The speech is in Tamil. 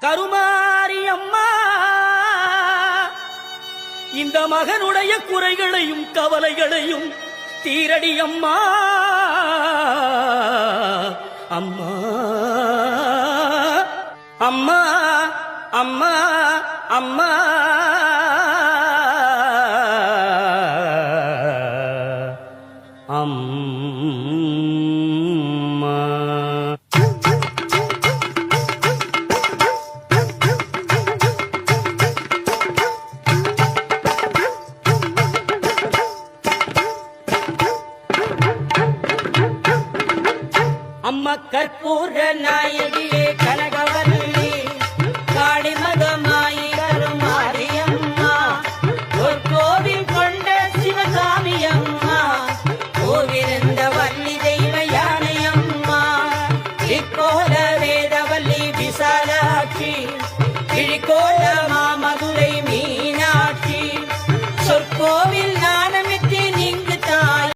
கருமாரி அம்மா இந்த மகனுடைய குறைகளையும் கவலைகளையும் தீரடி அம்மா. அம்மா அம்மா அம்மா அம்மா அம்மா. அம்மா கற்பூர நாயகியே கனகவல்லி காளிமகமாயி கருமாரியம்மா ஒரு கோவில் கொண்ட சிவகாமி அம்மா கோவிருந்த வள்ளி தெய்வ யானையம்மா இக்கோல வேதவல்லி விசாலாட்சி கிழிக்கோல